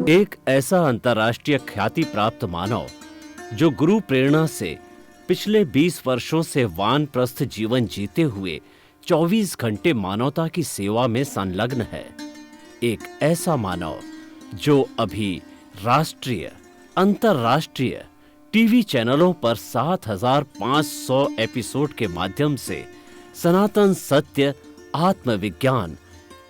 एक ऐसा अंतर्राष्ट्रीय ख्याति प्राप्त मानव जो गुरु प्रेरणा से पिछले 20 वर्षों से वानप्रस्थ जीवन जीते हुए 24 घंटे मानवता की सेवा में संलग्न है। एक ऐसा मानव जो अभी राष्ट्रीय, अंतर्राष्ट्रीय टीवी चैनलों पर 7,500 एपिसोड के माध्यम से सनातन सत्य, आत्मविज्ञान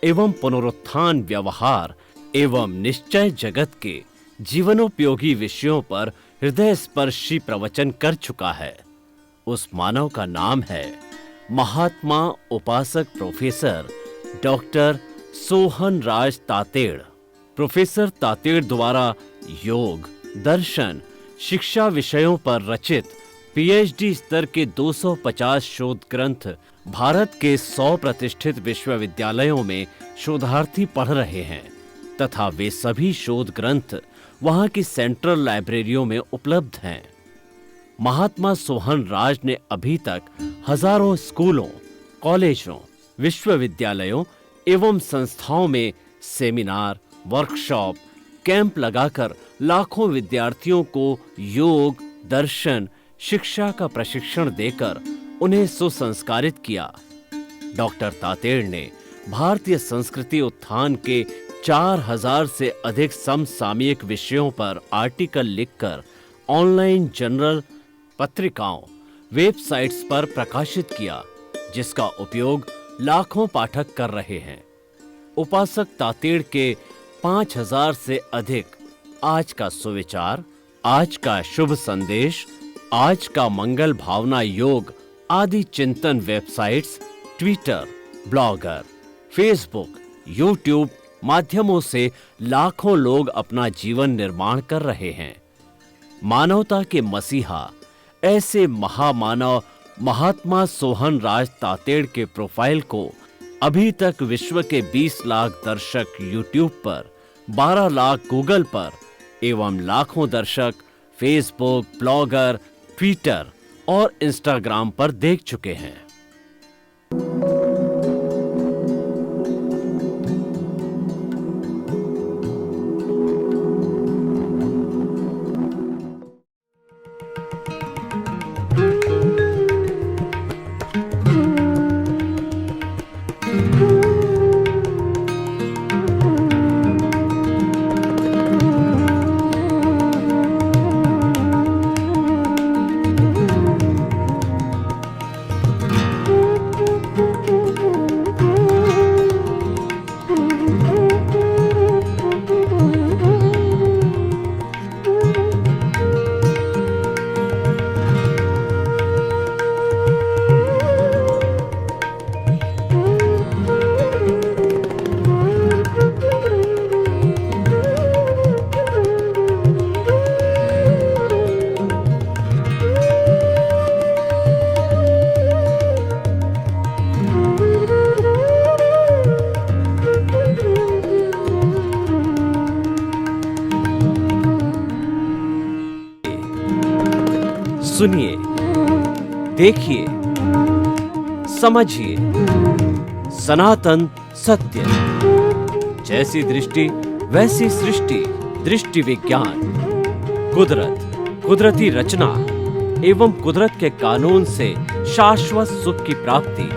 एवं पुनरुत्थान, व्यवहार एवं निश्चय जगत के जीवनोपयोगी विषयों पर हृदय स्पर्शी प्रवचन कर चुका है। उस मानव का नाम है महात्मा उपासक प्रोफेसर डॉक्टर सोहन राज तातेड़। प्रोफेसर तातेड़ द्वारा योग, दर्शन, शिक्षा विषयों पर रचित पीएचडी स्तर के 250 शोध ग्रंथ भारत के 100 प्रतिष्ठित विश्वविद्यालयों में शोधार्थी पढ़ रहे हैं तथा वे सभी शोध ग्रंथ वहां की सेंट्रल लाइब्रेरियों में उपलब्ध हैं। महात्मा सोहन राज ने अभी तक हजारों स्कूलों, कॉलेजों, विश्वविद्यालयों एवं संस्थाओं में सेमिनार, वर्कशॉप, कैंप लगाकर लाखों विद्यार्थियों को योग, दर्शन, शिक्षा का प्रशिक्षण देकर उन्हें सुसंस्कारित किया। डॉक्टर तातेड़ ने भारतीय संस्कृति उत्थान के 4,000 से अधिक समसामयिक विषयों पर आर्टिकल लिखकर ऑनलाइन जर्नल, पत्रिकाओं, वेबसाइट्स पर प्रकाशित किया, जिसका उपयोग लाखों पाठक कर रहे हैं। उपासक तातेड़ के 5,000 से अधिक आज का सुविचार, आज का शुभ संदेश, आज का मंगल भावना योग आदि चिंतन websites, Twitter, blogger, Facebook, YouTube माध्यमों से लाखों लोग अपना जीवन निर्माण कर रहे हैं। मानवता के मसीहा ऐसे महामानव महात्मा सोहन राज तातेड़ के प्रोफाइल को अभी तक विश्व के 20 लाख दर्शक यूट्यूब पर, 12 लाख गूगल पर एवं लाखों दर्शक फेसबुक, ब्लॉगर, ट्विटर और इंस्टाग्राम पर देख चुके हैं। सुनिए, देखिए, समझिए सनातन सत्य। जैसी दृष्टि वैसी सृष्टि, दृष्टि विज्ञान। कुदरत, कुदरती रचना एवं कुदरत के कानून से शाश्वत सुख की प्राप्ति।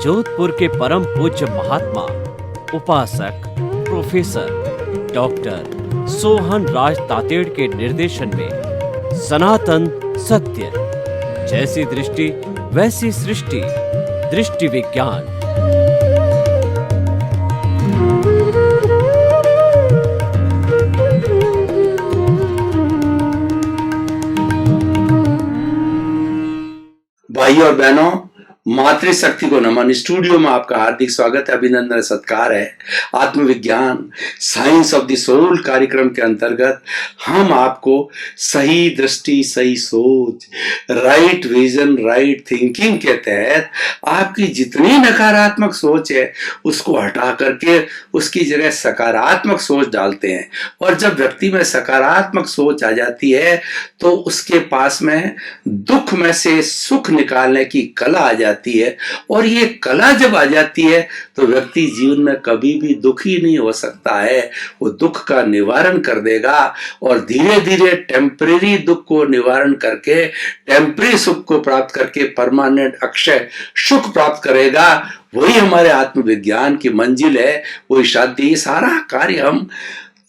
जोधपुर के परम पूज्य महात्मा उपासक प्रोफेसर डॉक्टर सोहन राज तातेड़ के निर्देशन में सनातन सत्य। जैसी दृष्टि वैसी सृष्टि, दृष्टि विज्ञान। भाई और बहनों, मातृशक्ति को नमन। स्टूडियो में आपका हार्दिक स्वागत है, अभिनंदन, सत्कार है। आत्मविज्ञान, साइंस ऑफ द सोल कार्यक्रम के अंतर्गत हम आपको सही दृष्टि, सही सोच, राइट विजन, राइट थिंकिंग के तहत आपकी जितनी नकारात्मक सोच है उसको हटा करके उसकी जगह सकारात्मक सोच डालते हैं। और जब व्यक्ति में सकारात्मक सोच आ जाती है तो उसके पास में दुख में से सुख निकालने की कला आ जाती है। जाती है, और ये कला जब आ जाती है तो व्यक्ति जीवन में कभी भी दुखी नहीं हो सकता है। वो दुख का निवारण कर देगा और धीरे धीरे टेम्परेरी दुख को निवारण करके टेम्परेरी सुख को प्राप्त करके परमानेंट अक्षय सुख प्राप्त करेगा। वही हमारे आत्मविज्ञान की मंजिल है, वही शांति। सारा कार्य हम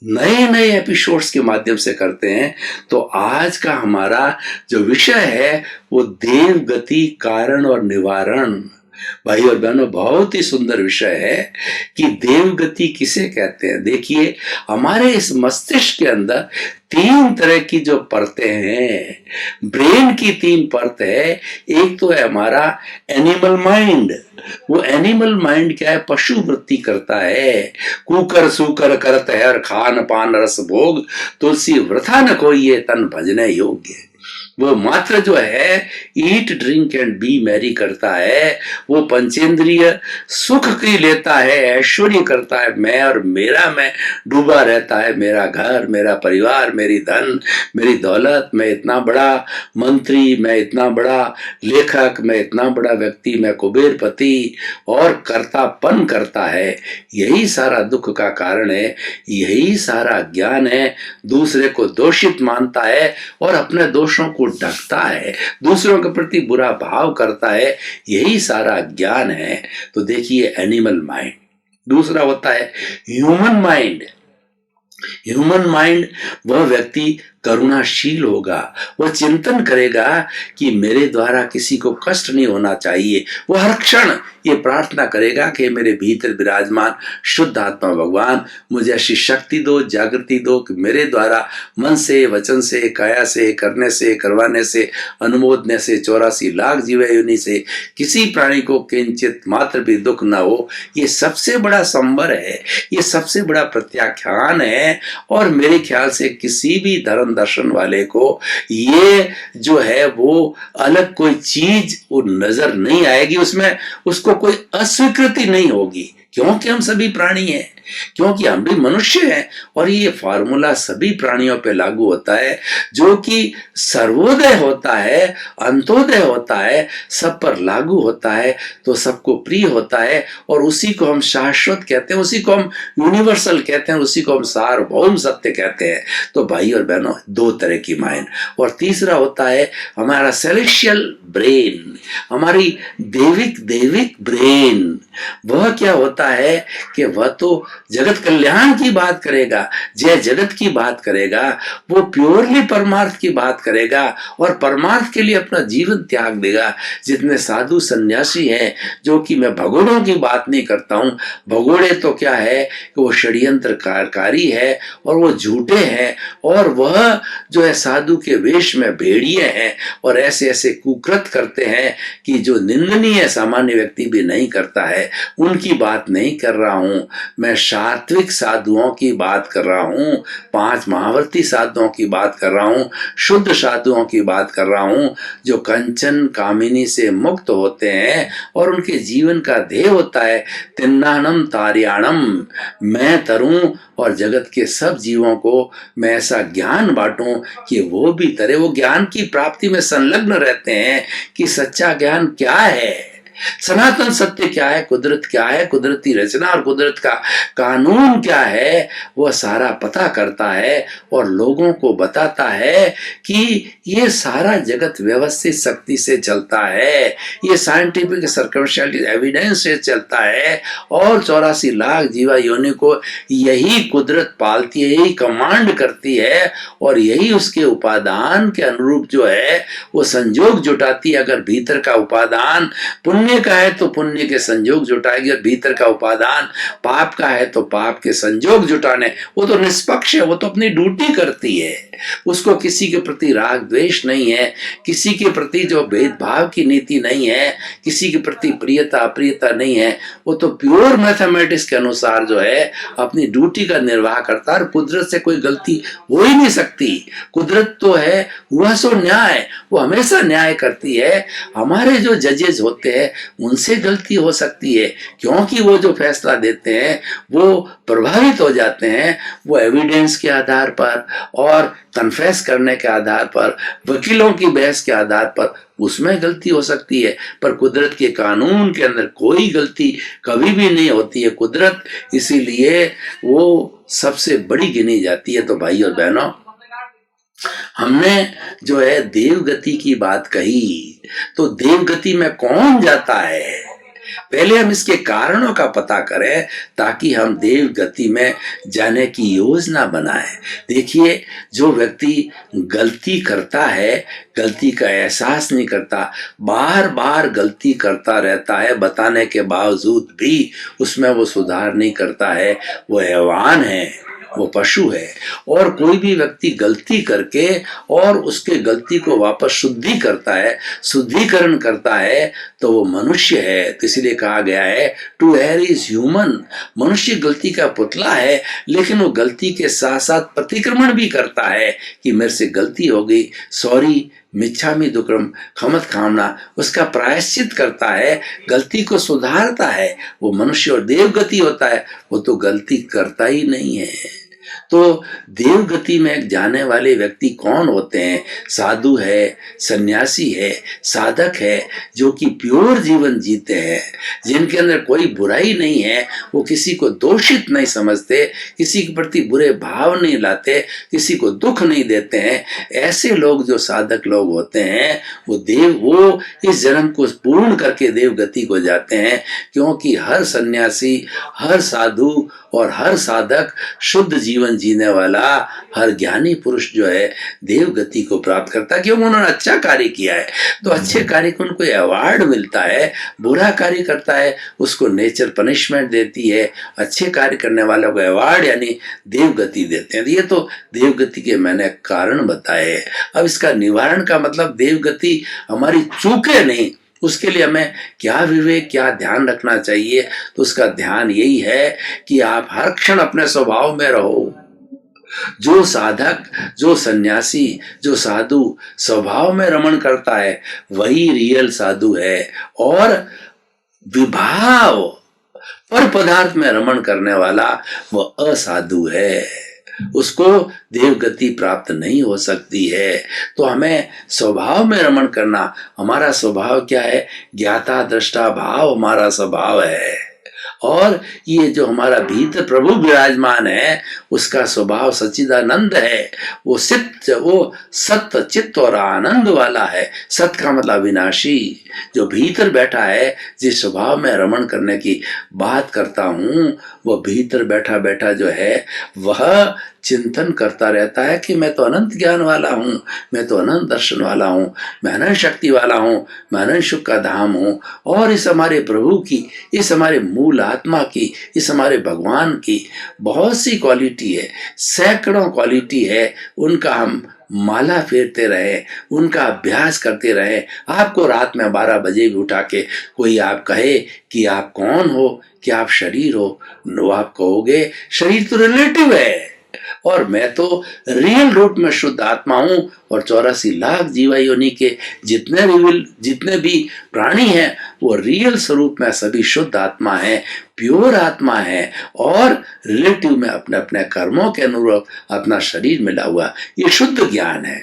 नए नए एपिसोड्स के माध्यम से करते हैं। तो आज का हमारा जो विषय है वो देव गति, कारण और निवारण। भाई और बहनों, बहुत ही सुंदर विषय है कि देव गति किसे कहते हैं। देखिए, हमारे इस मस्तिष्क के अंदर 3 तरह की जो परतें हैं, ब्रेन की 3 परत है। एक तो है हमारा एनिमल माइंड। वो एनिमल माइंड क्या है? पशु वृत्ति करता है। कुकर सुकर करत है खान पान रस भोग, तुलसी वृथा न कोई ये तन भजने योग्य। वो मात्र जो है eat drink and B Mary करता है। वो पंचेंद्रिय सुख की लेता है, ऐश्वर्य करता है, मैं और मेरा में डूबा रहता है। मेरा घर, मेरा परिवार, मेरी धन, मेरी दौलत, मैं इतना बड़ा मंत्री, मैं इतना बड़ा लेखक, मैं इतना बड़ा व्यक्ति, मैं कुबेरपति, और कर्तापन करता है। यही सारा दुख का कारण है, यही सारा ज्ञान है। दूसरे को दोषित मानता है और अपने दोषों को ढकता है, दूसरों के प्रति बुरा भाव करता है। यही सारा ज्ञान है। तो देखिए, एनिमल माइंड। दूसरा होता है ह्यूमन माइंड। ह्यूमन माइंड, वह व्यक्ति करुणाशील होगा। वह चिंतन करेगा कि मेरे द्वारा किसी को कष्ट नहीं होना चाहिए। वह हर क्षण ये प्रार्थना करेगा कि मेरे भीतर विराजमान शुद्ध आत्मा भगवान मुझे ऐसी शक्ति दो, जागृति दो कि मेरे द्वारा मन से, वचन से, काया से, करने से, करवाने से, अनुमोदने से 84 लाख जीव योनि से किसी प्राणी को किंचित मात्र भी दुख न हो। ये सबसे बड़ा संबर है, ये सबसे बड़ा प्रत्याख्यान है। और मेरे ख्याल से किसी भी धर्म दर्शन वाले को ये जो है वो अलग कोई चीज वो नजर नहीं आएगी, उसमें उसको कोई अस्वीकृति नहीं होगी, क्योंकि हम सभी प्राणी हैं, क्योंकि हम भी मनुष्य हैं। और ये फार्मूला सभी प्राणियों पे लागू होता है, जो कि सर्वोदय होता है, अंत्योदय होता है, सब पर लागू होता है, तो सबको प्रिय होता है। और उसी को हम शाश्वत कहते हैं, उसी को हम यूनिवर्सल कहते हैं, उसी को हम सार्वभौम सत्य कहते हैं। तो भाई और बहनों, 2 तरह की माइंड। और तीसरा होता है हमारा सेलेशियल ब्रेन, हमारी देविक ब्रेन। वह क्या होता है कि वह तो जगत कल्याण की बात करेगा, जय जगत की बात करेगा, वो प्योरली परमार्थ की बात करेगा और परमार्थ के लिए अपना जीवन त्याग देगा। जितने साधु सन्यासी हैं, जो कि मैं भगोड़ों की बात नहीं करता हूं, भगोड़े तो क्या है कि वो षड्यंत्रकारी है और वो झूठे हैं, और वह जो है साधु के वेश में भेड़िए हैं और ऐसे ऐसे कुकृत करते हैं कि जो निंदनीय सामान्य व्यक्ति भी नहीं करता है। उनकी बात नहीं कर रहा हूं मैं, सात्विक साधुओं की बात कर रहा हूं, 5 महावर्ती साधुओं की बात कर रहा हूं, शुद्ध साधुओं की बात कर रहा हूं, जो कंचन कामिनी से मुक्त होते हैं और उनके जीवन का ध्येय होता है तिन्नानम तार्याणम, मैं तरूं और जगत के सब जीवों को मैं ऐसा ज्ञान बांटूं कि वो भी तरे। वो ज्ञान की प्राप्ति में संलग्न रहते हैं कि सच्चा ज्ञान क्या है, सनातन सत्य क्या है, कुदरत क्या है, कुदरती रचना और कुदरत का कानून क्या है, वह सारा पता करता है और लोगों को बताता है कि ये सारा जगत व्यवस्थित शक्ति से चलता है, ये साइंटिफिक सर्कमस्टेंशियल एविडेंस से चलता है, और 84 लाख जीवा योनि को यही कुदरत पालती है, यही कमांड करती है, और यही उसके उपादान के अनुरूप जो है वो संजोग जुटाती है। अगर भीतर का उपादान पुण्य का है तो पुण्य के संजोग जुटाएगी, और भीतर का उपादान पाप का है तो पाप के संजोग जुटाने। वो तो निष्पक्ष है, वो तो अपनी ड्यूटी करती है, उसको किसी के प्रति राग द्वेष नहीं है, किसी के प्रति जो भेदभाव की नीति नहीं है, किसी के प्रति प्रियता अप्रियता नहीं है। वो तो प्योर मैथमेटिक्स के अनुसार जो है अपनी ड्यूटी का निर्वाह करता है, और कुदरत से कोई गलती हो ही नहीं सकती। कुदरत तो है वह सो न्याय, वो हमेशा न्याय करती है। हमारे जो जजेज होते हैं उनसे गलती हो सकती है, क्योंकि वो जो फैसला देते हैं वो प्रभावित हो जाते हैं, वो एविडेंस के आधार पर और कन्फेस करने के आधार पर, वकीलों की बहस के आधार पर, उसमें गलती हो सकती है। पर कुदरत के कानून के अंदर कोई गलती कभी भी नहीं होती है। कुदरत इसीलिए वो सबसे बड़ी गिनी जाती है। तो भाई और बहनों, हमने जो है देवगति की बात कही, तो देवगति में कौन जाता है, पहले हम इसके कारणों का पता करें ताकि हम देव गति में जाने की योजना बनाएं। देखिए, जो व्यक्ति गलती करता है, गलती का एहसास नहीं करता, बार बार गलती करता रहता है, बताने के बावजूद भी उसमें वो सुधार नहीं करता है, वो हैवान है, वो पशु है। और कोई भी व्यक्ति गलती करके और उसके गलती को वापस शुद्धि करता है, शुद्धिकरण करता है, तो वो मनुष्य है। तो इसलिए कहा गया है टू एयर इज ह्यूमन। मनुष्य गलती का पुतला है, लेकिन वो गलती के साथ साथ प्रतिक्रमण भी करता है कि मेरे से गलती हो गई, सॉरी, मिच्छामि दुक्कड़म, क्षमत कामना, उसका प्रायश्चित करता है, गलती को सुधारता है। वो मनुष्य। और देवगति होता है, वो तो गलती करता ही नहीं है। तो देवगति में जाने वाले व्यक्ति कौन होते हैं? साधु है, सन्यासी है, साधक है, जो कि प्योर जीवन जीते हैं, जिनके अंदर कोई बुराई नहीं है, वो किसी को दोषित नहीं समझते, किसी के प्रति बुरे भाव नहीं लाते, किसी को दुख नहीं देते हैं। ऐसे लोग जो साधक लोग होते हैं वो इस जन्म को पूर्ण करके देवगति को जाते हैं। क्योंकि हर सन्यासी, हर साधु और हर साधक, शुद्ध जीवन जीने वाला हर ज्ञानी पुरुष जो है देवगति को प्राप्त करता है, क्योंकि उन्होंने अच्छा कार्य किया है। तो अच्छे कार्य को उनको अवार्ड मिलता है, बुरा कार्य करता है उसको नेचर पनिशमेंट देती है, अच्छे कार्य करने वालों को अवार्ड यानी देवगति देते हैं। ये तो देवगति के मैंने कारण बताए। अब इसका निवारण का मतलब देवगति हमारी चूके नहीं, उसके लिए हमें क्या विवेक, क्या ध्यान रखना चाहिए? तो उसका ध्यान यही है कि आप हर क्षण अपने स्वभाव में रहो। जो साधक, जो सन्यासी, जो साधु स्वभाव में रमण करता है वही रियल साधु है। और विभाव पर पदार्थ में रमण करने वाला वो असाधु है, उसको देवगति प्राप्त नहीं हो सकती है। तो हमें स्वभाव में रमण करना। हमारा स्वभाव क्या है? ज्ञाता दृष्टा भाव हमारा स्वभाव है। और ये जो हमारा भीतर प्रभु विराजमान है उसका स्वभाव सच्चिदानंद है। वो सत्य चित्त और आनंद वाला है। सत्य का मतलब विनाशी। जो भीतर बैठा है, जिस स्वभाव में रमण करने की बात करता हूं, वो भीतर बैठा बैठा जो है वह चिंतन करता रहता है कि मैं तो अनंत ज्ञान वाला हूँ, मैं तो अनंत दर्शन वाला हूँ, मैं अनंत शक्ति वाला हूँ, मैं अनंत सुख का धाम हूँ। और इस हमारे प्रभु की, इस हमारे मूल आत्मा की, इस हमारे भगवान की बहुत सी क्वालिटी है, सैकड़ों क्वालिटी है। उनका हम माला फेरते रहे, उनका अभ्यास करते रहे। आपको रात में 12 बजे भी उठा के कोई आप कहे कि आप कौन हो, कि आप शरीर हो, नो, आप कहोगे शरीर तो रिलेटिव है और मैं तो रियल रूप में शुद्ध आत्मा हूं। और 84 लाख जीवा योनि के जितने भी प्राणी हैं वो रियल स्वरूप में सभी शुद्ध आत्मा है, प्योर आत्मा है। और रिलेटिव में अपने अपने कर्मों के अनुरूप अपना शरीर मिला हुआ, ये शुद्ध ज्ञान है।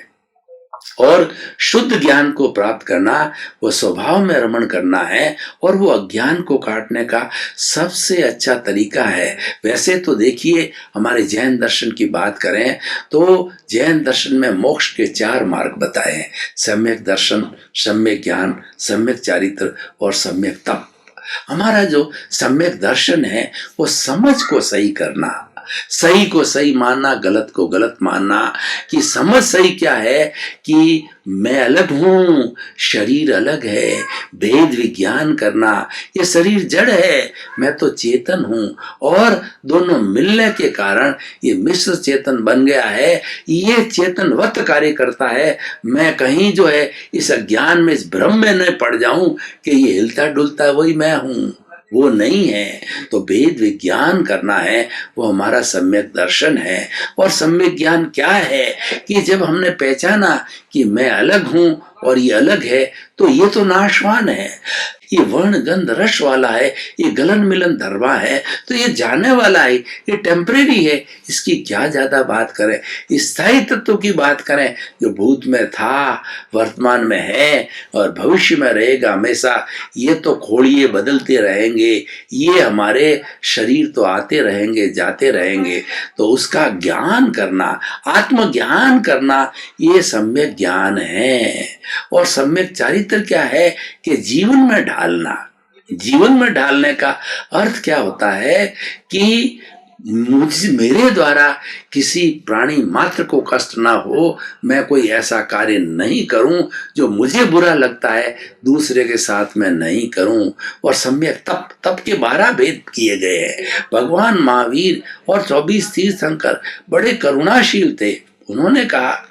और शुद्ध ज्ञान को प्राप्त करना वो स्वभाव में रमण करना है, और वो अज्ञान को काटने का सबसे अच्छा तरीका है। वैसे तो देखिए, हमारे जैन दर्शन की बात करें तो जैन दर्शन में मोक्ष के 4 मार्ग बताए हैं: सम्यक दर्शन, सम्यक ज्ञान, सम्यक चारित्र और सम्यक तप। हमारा जो सम्यक दर्शन है वो समझ को सही करना, सही को सही मानना, गलत को गलत मानना। कि समझ सही क्या है कि मैं अलग हूं, शरीर अलग है, भेद विज्ञान करना। ये शरीर जड़ है, मैं तो चेतन हूं, और दोनों मिलने के कारण ये मिश्र चेतन बन गया है। ये चेतनवत कार्य करता है। मैं कहीं जो है इस अज्ञान में, इस भ्रम में न पड़ जाऊं कि ये हिलता डुलता है वही मैं हूं, वो नहीं है। तो भेद विज्ञान करना है, वो हमारा सम्यक दर्शन है। और सम्यक ज्ञान क्या है कि जब हमने पहचाना कि मैं अलग हूं और ये अलग है, तो ये तो नाशवान है, ये वर्ण गंध रस वाला है, ये गलन मिलन धर्मा है, तो ये जाने वाला है, ये टेम्परेरी है, इसकी क्या ज्यादा बात करें। स्थायी तत्व की बात करें जो भूत में था, वर्तमान में है और भविष्य में रहेगा हमेशा। ये तो खोड़िए बदलते रहेंगे, ये हमारे शरीर तो आते रहेंगे जाते रहेंगे। तो उसका ज्ञान करना, आत्मज्ञान करना, ये सम्यक ज्ञान है। और सम्यक चारित्र क्या है कि जीवन में ढालना। जीवन में ढालने का अर्थ क्या होता है कि मेरे द्वारा किसी प्राणी मात्र को कष्ट ना हो, मैं कोई ऐसा कार्य नहीं करूं जो मुझे बुरा लगता है, दूसरे के साथ मैं नहीं करूं। और सम्यक तप के 12 भेद किए गए हैं। भगवान महावीर और 24 तीर्थंकर बड़े करुणाशील थे। उन्होंने कहा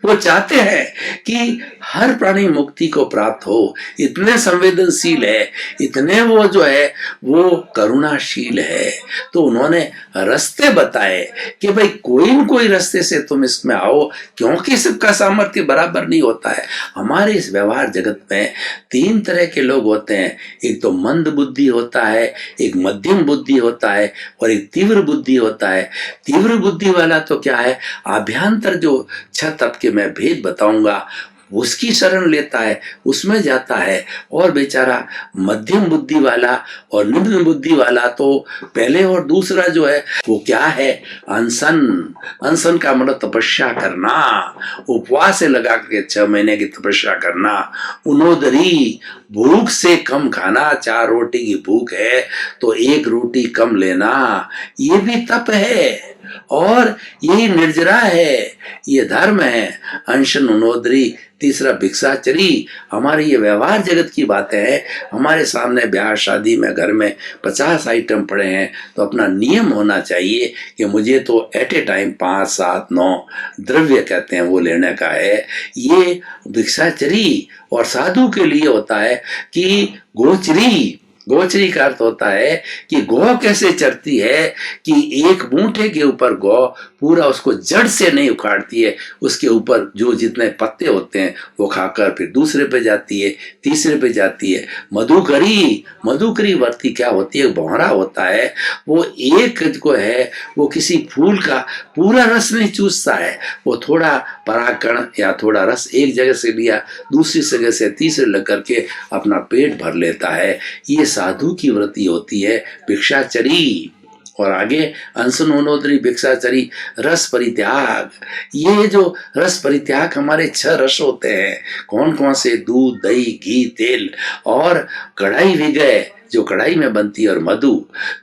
वो चाहते हैं कि हर प्राणी मुक्ति को प्राप्त हो, इतने संवेदनशील है, इतने वो जो है वो करुणाशील है। तो उन्होंने रास्ते बताए कि भाई कोई न कोई रास्ते से तुम इसमें आओ, क्योंकि सबका सामर्थ्य बराबर नहीं होता है। हमारे इस व्यवहार जगत में 3 तरह के लोग होते हैं। एक तो मंद बुद्धि होता है, एक मध्यम बुद्धि होता है और एक तीव्र बुद्धि होता है। तीव्र बुद्धि वाला तो क्या है, आभ्यंतर जो छत के मैं भेद बताऊंगा उसकी शरण लेता है, उसमें जाता है। और बेचारा मध्यम बुद्धि वाला और निम्न बुद्धि वाला तो पहले और दूसरा जो है वो क्या है, अनशन का मतलब तपस्या करना, उपवास से लगा के 6 महीने की तपस्या करना, उनोदरी भूख से कम खाना, 4 रोटी की भूख है तो 1 रोटी कम लेना, ये भी तप है। और यही निर्जरा है, ये धर्म है। अनशन, उनोदरी, तीसरा भिक्षाचरी। हमारे ये व्यवहार जगत की बातें हैं। हमारे सामने ब्याह शादी में घर में 50 आइटम पड़े हैं तो अपना नियम होना चाहिए कि मुझे तो एट ए टाइम 5, 7, 9 द्रव्य कहते हैं वो लेने का है। ये भिक्षाचरी। और साधु के लिए होता है कि गोचरी। गोचरी का अर्थ होता है कि गौ कैसे चरती है कि एक मूठे के ऊपर गौ पूरा उसको जड़ से नहीं उखाड़ती है, उसके ऊपर जो जितने पत्ते होते हैं वो खाकर फिर दूसरे पे जाती है, तीसरे पे जाती है। मधुकरी वर्ती क्या होती है, भौरा होता है, वो एक को है वो किसी फूल का पूरा रस नहीं चूसता है, वो थोड़ा परागकण या थोड़ा रस एक जगह से लिया दूसरी जगह से तीसरे लग करके अपना पेट भर लेता है। ये साधु की वृत्ति होती है, भिक्षाचरी। और आगे अनशन, उनोदरी, भिक्षाचरी, रस परित्याग। ये जो रस परित्याग हमारे 6 रस होते हैं। कौन कौन से? दूध, दही, घी, तेल और कढ़ाई विगय जो कढ़ाई में बनती है और मधु।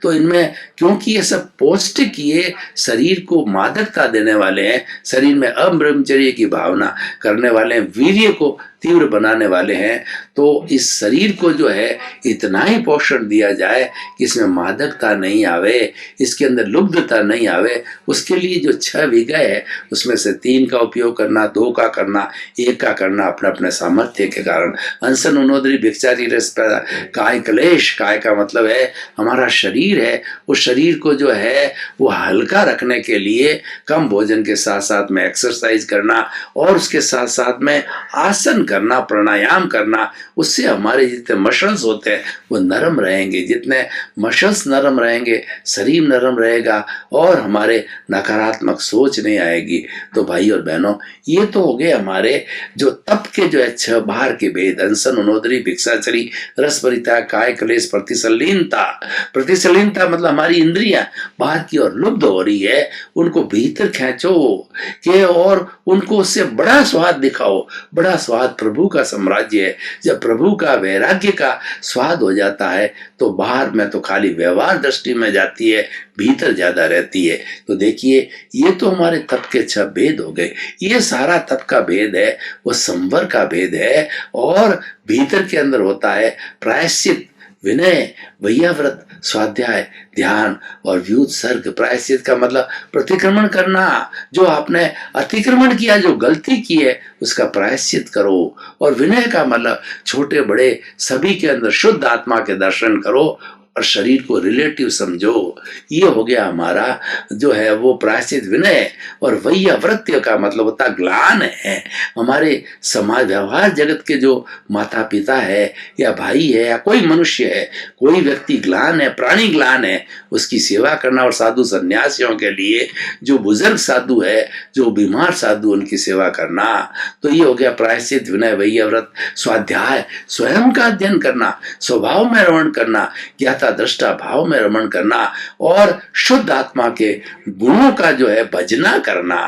तो इनमें क्योंकि ये सब पौष्टिक, ये शरीर को मादकता देने वाले हैं, शरीर में अब्रह्मचर्य की भावना करने वाले हैं, वीर्य को तीव्र बनाने वाले हैं, तो इस शरीर को जो है इतना ही पोषण दिया जाए कि इसमें मादकता नहीं आवे, इसके अंदर लुब्धता नहीं आवे। उसके लिए जो 6 विगय है उसमें से 3 का उपयोग करना, 2 का करना, 1 का करना अपने अपने सामर्थ्य के कारण। अनशन, उनोदरी, भिक्षाचरी, रस काय क्लेश। काय का मतलब है हमारा शरीर है, उस शरीर को जो है वो हल्का रखने के लिए कम भोजन के साथ साथ में एक्सरसाइज करना और उसके साथ साथ में आसन करना, प्राणायाम करना। उससे हमारे जितने मसल्स होते हैं वो नरम रहेंगे। जितने मसल्स नरम रहेंगे शरीर नरम रहेगा और हमारे नकारात्मक सोच नहीं आएगी। तो भाई और बहनों, ये तो हो गए हमारे जो तप के जो है 6 बाहर के भेद, अनशन, उनोदरी, भिक्षाचरी, रस परित्याग, काय क्लेश, प्रतिसलीनता। प्रतिसलीनता मतलब हमारी इंद्रियां बाहर की ओर लुब्ध हो रही है, उनको भीतर खींचो के और उनको उससे बड़ा स्वाद दिखाओ। बड़ा स्वाद प्रभु का साम्राज्य है। जब प्रभु का वैराग्य का स्वाद हो जाता है तो बाहर में तो खाली व्यवहार दृष्टि में जाती है, भीतर ज्यादा रहती है। तो देखिए, ये तो हमारे तप के 6 भेद हो गए। ये सारा तप का भेद है, वो संवर का भेद है। और भीतर के अंदर होता है प्रायश्चित, विनय, वैयाव्रत, स्वाध्याय, ध्यान और व्युत्सर्ग। प्रायश्चित का मतलब प्रतिक्रमण करना, जो आपने अतिक्रमण किया, जो गलती की है उसका प्रायश्चित करो। और विनय का मतलब छोटे बड़े सभी के अंदर शुद्ध आत्मा के दर्शन करो और शरीर को रिलेटिव समझो। ये हो गया हमारा जो है वो प्रायश्चित विनय। और वैयावृत्य का मतलब होता ग्लान है। हमारे समाज व्यवहार जगत के जो माता पिता है या भाई है या कोई मनुष्य है, कोई व्यक्ति ग्लान है, प्राणी ग्लान है, उसकी सेवा करना। और साधु सन्यासियों के लिए जो बुजुर्ग साधु है, जो बीमार साधु, उनकी सेवा करना। तो ये हो गया प्रायश्चित विनय वैयाव्रत। स्वाध्याय, स्वयं का अध्ययन करना, स्वभाव में रमण करना, ज्ञाता दृष्टा भाव में रमण करना, और शुद्ध आत्मा के गुणों का जो है भजना करना।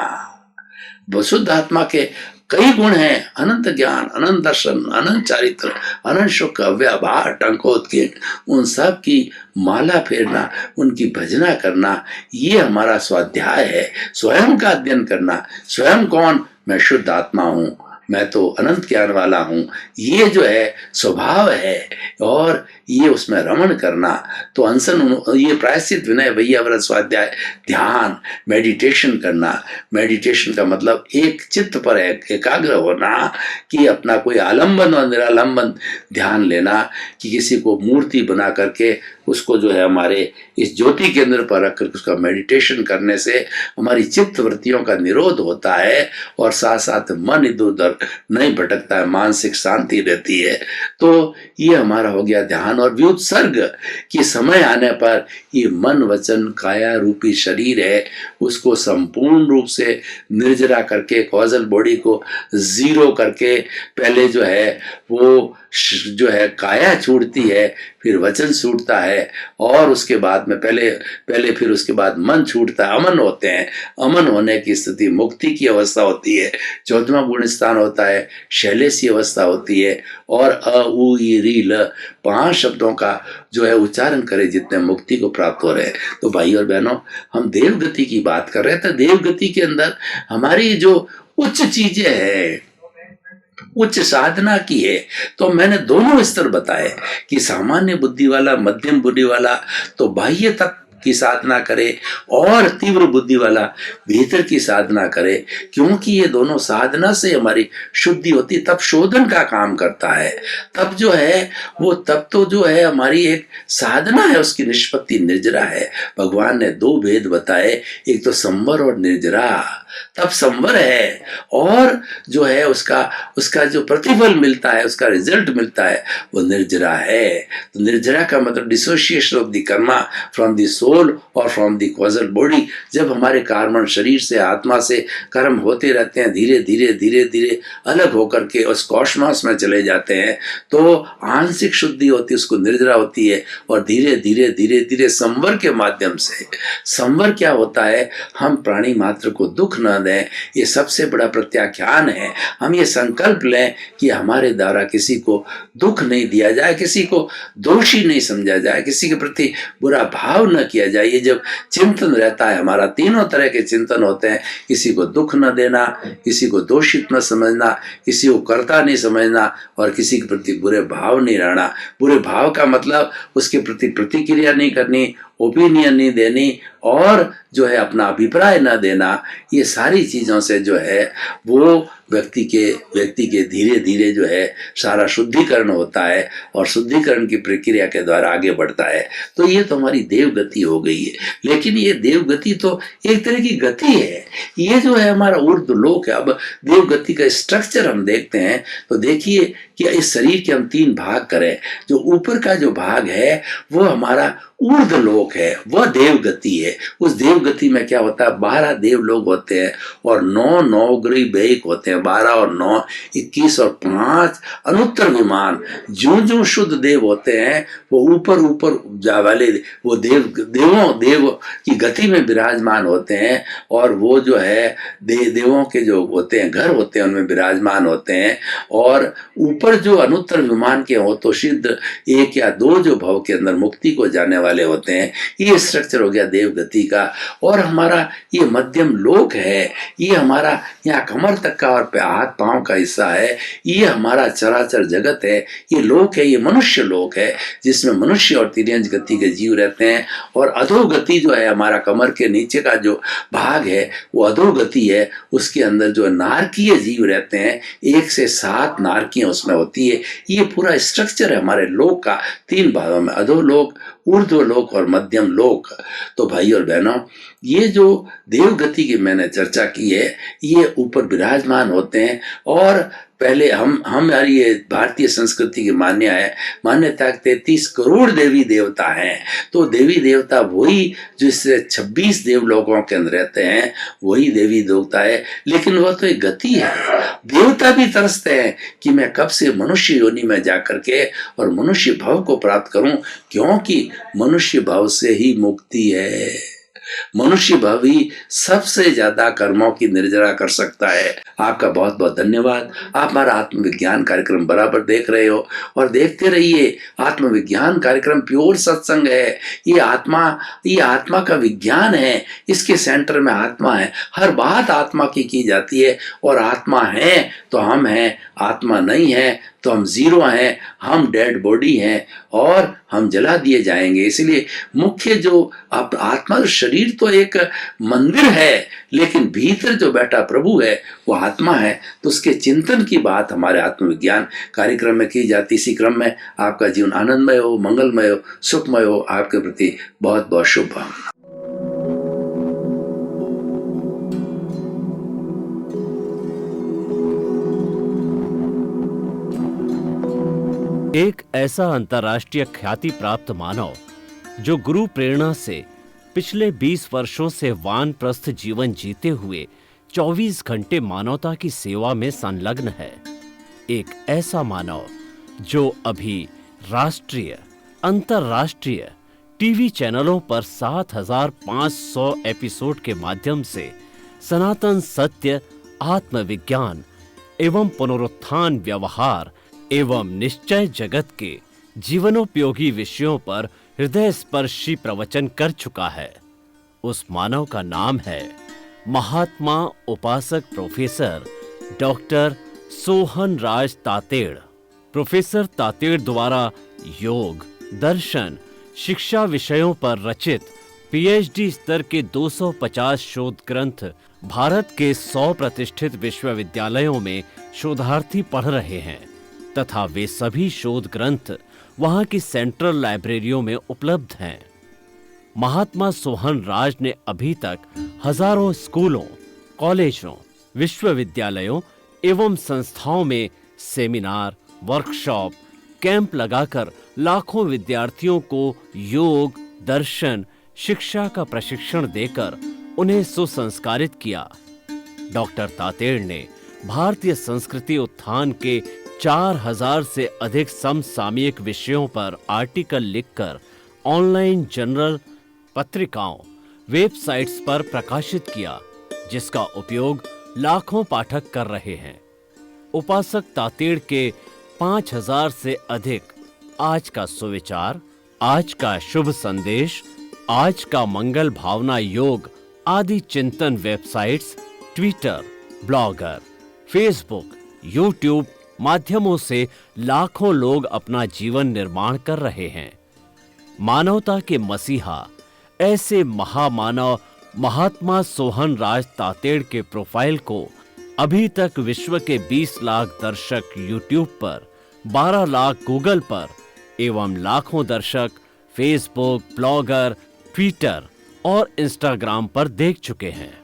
शुद्ध आत्मा के कई गुण हैं, अनंत ज्ञान, अनंत दर्शन, अनंत चारित्र, अनंत सुख, अव्याभार, टंकोत्कीर्ण, उन सब की माला फेरना, उनकी भजना करना, ये हमारा स्वाध्याय है। स्वयं का अध्ययन करना, स्वयं कौन, मैं शुद्ध आत्मा हूं, मैं तो अनंत ज्ञान वाला हूं, ये जो है स्वभाव है, और ये उसमें रमण करना। तो अनशन, ये प्रायश्चित विनय वैयाव्रत स्वाध्याय। ध्यान, मेडिटेशन करना। मेडिटेशन का मतलब एक चित्त पर एकाग्र होना, कि अपना कोई आलंबन और निरालंबन ध्यान लेना, कि किसी को मूर्ति बना करके उसको जो है हमारे इस ज्योति केंद्र पर रखकर उसका मेडिटेशन करने से हमारी चित्त वृत्तियों का निरोध होता है, और साथ साथ मन इधर उधर नहीं भटकता है, मानसिक शांति रहती है। तो ये हमारा हो गया ध्यान। और व्युत्सर्ग, कि समय आने पर ये मन वचन काया रूपी शरीर है, उसको संपूर्ण रूप से निर्जरा करके, कॉजल बॉडी को जीरो करके, पहले जो है वो जो है काया छूटती है, फिर वचन छूटता है, और उसके बाद में पहले फिर उसके बाद मन छूटता है, अमन होते हैं। अमन होने की स्थिति मुक्ति की अवस्था होती है। 14वां गुण स्थान होता है शैलेशी अवस्था होती है। और अ उ ई री ल 5 शब्दों का जो है उच्चारण करें जितने मुक्ति को प्राप्त हो रहे हैं। तो भाई और बहनों, हम देवगति की बात कर रहे थे। देवगति के अंदर हमारी जो उच्च चीजें हैं, उच्च साधना की है, तो मैंने दोनों स्तर बताए, कि सामान्य बुद्धि वाला, मध्यम बुद्धि वाला तो बाह्य तक की साधना करे, और तीव्र बुद्धि वाला भीतर की साधना करे। क्योंकि ये दोनों साधना से हमारी शुद्धि होती, तब शोधन का काम करता है। तब जो है वो, तब तो जो है हमारी एक साधना है, उसकी निष्पत्ति निर्जरा है। भगवान ने 2 भेद बताए, एक तो संवर और निर्जरा। तब संवर है, और जो है उसका जो प्रतिफल मिलता है, उसका रिजल्ट मिलता है, वो निर्जरा है। तो निर्जरा का मतलब dissociation of the karma from the soul और फ्रॉम द कॉजल बॉडी। जब हमारे कार्बन शरीर से, आत्मा से कर्म होते रहते हैं, धीरे धीरे धीरे धीरे अलग होकर के उस कॉस्मोस में चले जाते हैं, तो आंशिक शुद्धि होती है, उसको निर्जरा होती है। और धीरे धीरे धीरे धीरे संवर के माध्यम से, संवर क्या होता है, हम प्राणी मात्र को दुख न दें, ये सबसे बड़ा प्रत्याख्यान है। हम ये संकल्प लें कि हमारे द्वारा किसी को दुख नहीं दिया जाए, किसी को दोषी नहीं समझा जाए, किसी के प्रति बुरा भाव न किया जाए। ये जब चिंतन रहता है हमारा, तीनों तरह के चिंतन होते हैं, किसी को दुख न देना, किसी को दोषित न समझना, किसी को कर्ता नहीं समझना, और किसी के प्रति बुरे भाव नहीं रहना। बुरे भाव का मतलब उसके प्रति प्रतिक्रिया नहीं करनी, ओपिनियन नहीं देनी, और जो है अपना अभिप्राय न देना। ये सारी चीज़ों से जो है वो व्यक्ति के धीरे धीरे जो है सारा शुद्धिकरण होता है, और शुद्धिकरण की प्रक्रिया के द्वारा आगे बढ़ता है। तो ये तो हमारी देवगति हो गई है। लेकिन ये देवगति तो एक तरह की गति है, ये जो है हमारा ऊर्ध्व लोक है। अब देवगति का स्ट्रक्चर हम देखते हैं, तो देखिए कि इस शरीर के हम 3 भाग करें। जो ऊपर का जो भाग है वो हमारा ऊर्ध्व लोक है, वह देवगति है। उस देवगति में क्या होता है, 12 देवलोक होते हैं, और 9 नवग्रही बेक होते हैं। 12 और 9 21 और 5 अनुत्तर विमान। जो शुद्ध देव होते हैं वो ऊपर जा वाले वो देव की गति में विराजमान होते हैं, और वो जो है देवों के जो होते हैं घर होते हैं, उनमें विराजमान होते हैं। और ऊपर जो अनुत्तर विमान के हो तो सिद्ध 1 या 2 जो भव के अंदर मुक्ति को जाने वाले होते हैं। ये स्ट्रक्चर हो गया देवगति का। और हमारा ये मध्यम लोक है, ये हमारा यहाँ कमर तक का और हाथ पांव का हिस्सा है, ये हमारा चराचर जगत है, ये लोक है, ये मनुष्य लोक है, जिसमें मनुष्य और तिर्यंज गति के जीव रहते हैं। और अधोगति जो है हमारा कमर के नीचे का जो भाग है वो अधोगति है, उसके अंदर जो नारकीय जीव रहते हैं, 1 से 7 नारकियां उसमें होती है। ये पूरा स्ट्रक्चर है हमारे लोक का 3 भागों में, अधोलोक, ऊर्ध्वलोक और मध्यम लोक। तो भाई और बहनों, ये जो देवगति की मैंने चर्चा की है, ये ऊपर विराजमान होते हैं। और पहले हमारी ये भारतीय संस्कृति की मान्यता 33 करोड़ देवी देवता हैं। तो देवी देवता वही जो इस 26 देवलोकों के अंदर रहते हैं, वही देवी देवता है। लेकिन वह तो एक गति है। देवता भी तरसते हैं कि मैं कब से मनुष्य योनि में जाकर के और मनुष्य भाव को प्राप्त करूं, क्योंकि मनुष्य भाव से ही मुक्ति है। मनुष्य भाव ही सबसे ज्यादा कर्मों की निर्जरा कर सकता है। आपका बहुत बहुत धन्यवाद। आप हमारा आत्मविज्ञान कार्यक्रम बराबर देख रहे हो और देखते रहिए। आत्मविज्ञान कार्यक्रम प्योर सत्संग है। ये आत्मा का विज्ञान है। इसके सेंटर में आत्मा है। हर बात आत्मा की जाती है। और आत्मा है तो हम हैं, आत्मा नहीं है तो हम जीरो हैं, हम डेड बॉडी हैं और हम जला दिए जाएंगे। इसलिए मुख्य जो आत्मा, शरीर तो एक मंदिर है, लेकिन भीतर जो बैठा प्रभु है वो आत्मा है। तो उसके चिंतन की बात हमारे आत्मविज्ञान कार्यक्रम में की जाती। इसी क्रम में आपका जीवन आनंदमय हो, मंगलमय हो, सुखमय हो। आपके प्रति बहुत बहुत शुभकामनाएं। एक ऐसा अंतर्राष्ट्रीय ख्याति प्राप्त मानव जो गुरु प्रेरणा से पिछले 20 वर्षों से वानप्रस्थ जीवन जीते हुए 24 घंटे मानवता की सेवा में संलग्न है। एक ऐसा मानव जो अभी राष्ट्रीय, अंतर्राष्ट्रीय टीवी चैनलों पर 7,500 एपिसोड के माध्यम से सनातन सत्य, आत्मविज्ञान एवं पुनरुत्थान, व्यवहार एवं निश्चय जगत के जीवनोपयोगी विषयों पर हृदय स्पर्शी प्रवचन कर चुका है। उस मानव का नाम है महात्मा उपासक प्रोफेसर डॉक्टर सोहन राज तातेड़। प्रोफेसर तातेड़ द्वारा योग, दर्शन, शिक्षा विषयों पर रचित पीएचडी स्तर के 250 शोध ग्रंथ भारत के 100 प्रतिष्ठित विश्वविद्यालयों में शोधार्थी पढ़ रहे हैं तथा वे सभी शोध ग्रंथ वहां की सेंट्रल लाइब्रेरियों में उपलब्ध हैं। महात्मा सोहन राज ने अभी तक हजारों स्कूलों, कॉलेजों, विश्वविद्यालयों एवं संस्थाओं में सेमिनार, वर्कशॉप, कैंप लगाकर लाखों विद्यार्थियों को योग, दर्शन, शिक्षा का प्रशिक्षण देकर उन्हें सुसंस्कारित किया। डॉक्टर तातेड़ ने भारतीय संस्कृति उत्थान के 4000 से अधिक समसामयिक विषयों पर आर्टिकल लिखकर ऑनलाइन जर्नल, पत्रिकाओं, वेबसाइट्स पर प्रकाशित किया, जिसका उपयोग लाखों पाठक कर रहे हैं। उपासक तातेड़ के 5000 से अधिक आज का सुविचार, आज का शुभ संदेश, आज का मंगल भावना योग आदि चिंतन websites, Twitter, blogger, Facebook, YouTube माध्यमों से लाखों लोग अपना जीवन निर्माण कर रहे हैं। मानवता के मसीहा ऐसे महामानव महात्मा सोहन राज तातेड़ के प्रोफाइल को अभी तक विश्व के 20 लाख दर्शक यूट्यूब पर, 12 लाख गूगल पर एवं लाखों दर्शक फेसबुक, ब्लॉगर, ट्विटर और इंस्टाग्राम पर देख चुके हैं।